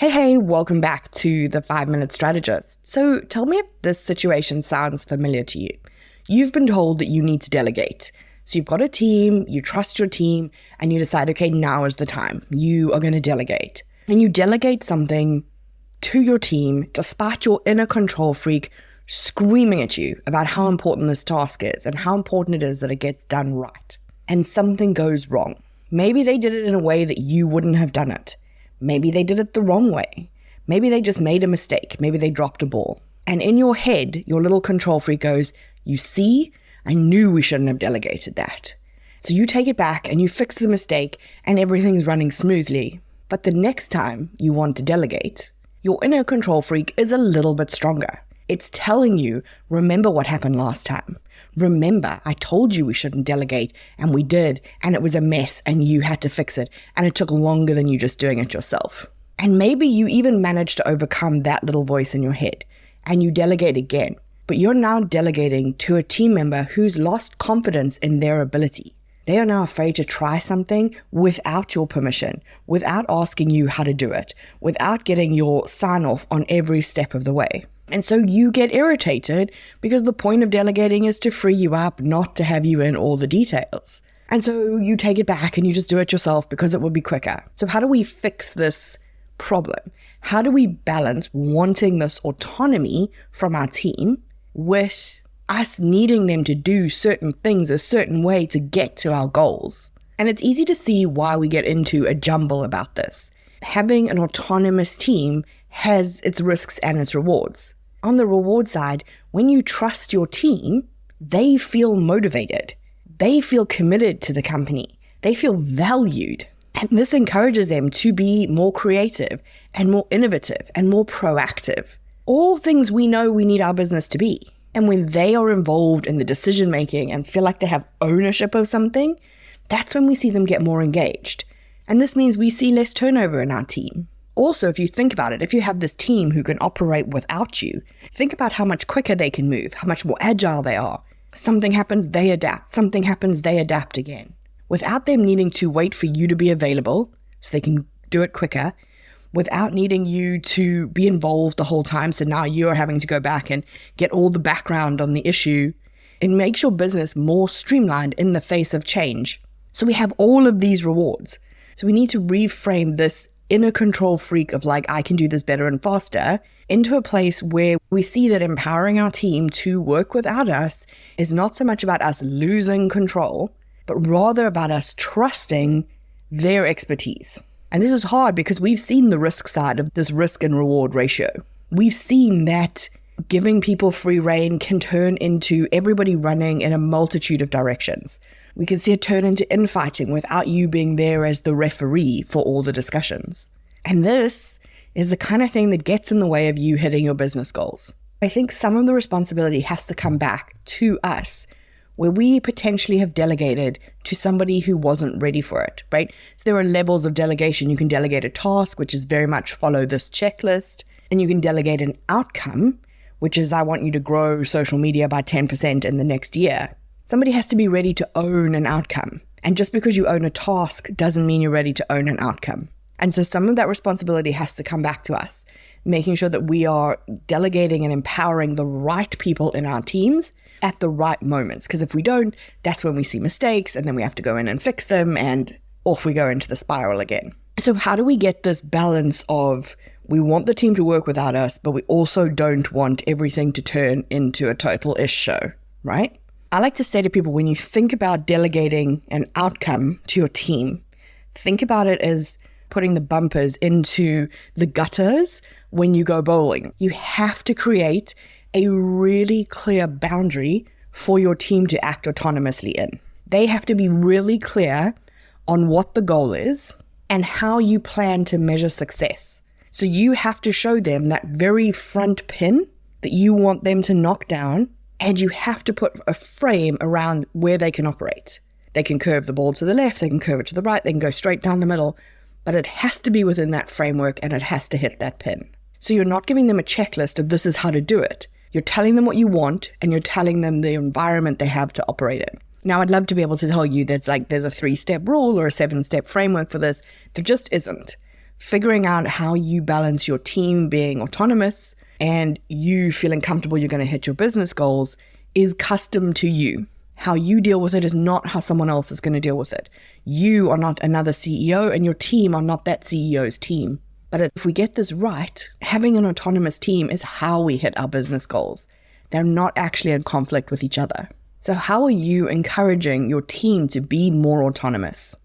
Hey, welcome back to the 5-Minute Strategist. So tell me if this situation sounds familiar to you. You've been told that you need to delegate. So you've got a team, you trust your team, and you decide, okay, now is the time. You are going to delegate. And you delegate something to your team despite your inner control freak screaming at you about how important this task is and how important it is that it gets done right. And something goes wrong. Maybe they did it in a way that you wouldn't have done it. Maybe they did it the wrong way. Maybe they just made a mistake. Maybe they dropped a ball. And in your head, your little control freak goes, you see, I knew we shouldn't have delegated that. So you take it back and you fix the mistake and everything's running smoothly. But the next time you want to delegate, your inner control freak is a little bit stronger. It's telling you, remember what happened last time. Remember, I told you we shouldn't delegate, and we did, and it was a mess, and you had to fix it, and it took longer than you just doing it yourself. And maybe you even managed to overcome that little voice in your head, and you delegate again, but you're now delegating to a team member who's lost confidence in their ability. They are now afraid to try something without your permission, without asking you how to do it, without getting your sign-off on every step of the way. And so you get irritated because the point of delegating is to free you up, not to have you in all the details. And so you take it back and you just do it yourself because it will be quicker. So how do we fix this problem? How do we balance wanting this autonomy from our team with us needing them to do certain things a certain way to get to our goals? And it's easy to see why we get into a jumble about this. Having an autonomous team has its risks and its rewards. On the reward side, when you trust your team, they feel motivated. They feel committed to the company. They feel valued. And this encourages them to be more creative and more innovative and more proactive. All things we know we need our business to be. And when they are involved in the decision making and feel like they have ownership of something, that's when we see them get more engaged. And this means we see less turnover in our team. Also, if you think about it, if you have this team who can operate without you, think about how much quicker they can move, how much more agile they are. Something happens, they adapt. Something happens, they adapt again. Without them needing to wait for you to be available so they can do it quicker, without needing you to be involved the whole time, so now you're having to go back and get all the background on the issue, it makes your business more streamlined in the face of change. So we have all of these rewards. So we need to reframe this inner control freak of like, I can do this better and faster, into a place where we see that empowering our team to work without us is not so much about us losing control, but rather about us trusting their expertise. And this is hard because we've seen the risk side of this risk and reward ratio. We've seen that giving people free rein can turn into everybody running in a multitude of directions. We can see it turn into infighting without you being there as the referee for all the discussions. And this is the kind of thing that gets in the way of you hitting your business goals. I think some of the responsibility has to come back to us, where we potentially have delegated to somebody who wasn't ready for it, right? So there are levels of delegation. You can delegate a task, which is very much follow this checklist, and you can delegate an outcome, which is I want you to grow social media by 10% in the next year. Somebody has to be ready to own an outcome. And just because you own a task doesn't mean you're ready to own an outcome. And so some of that responsibility has to come back to us, making sure that we are delegating and empowering the right people in our teams at the right moments. Because if we don't, that's when we see mistakes and then we have to go in and fix them and off we go into the spiral again. So how do we get this balance of we want the team to work without us, but we also don't want everything to turn into a total ish show, right? I like to say to people, when you think about delegating an outcome to your team, think about it as putting the bumpers into the gutters when you go bowling. You have to create a really clear boundary for your team to act autonomously in. They have to be really clear on what the goal is and how you plan to measure success. So you have to show them that very front pin that you want them to knock down, and you have to put a frame around where they can operate. They can curve the ball to the left, they can curve it to the right, they can go straight down the middle, but it has to be within that framework and it has to hit that pin. So you're not giving them a checklist of this is how to do it. You're telling them what you want and you're telling them the environment they have to operate in. Now, I'd love to be able to tell you there's a 3-step rule or a 7-step framework for this. There just isn't. Figuring out how you balance your team being autonomous and you feeling comfortable you're going to hit your business goals is custom to you. How you deal with it is not how someone else is going to deal with it. You are not another CEO and your team are not that CEO's team. But if we get this right, having an autonomous team is how we hit our business goals. They're not actually in conflict with each other. So how are you encouraging your team to be more autonomous?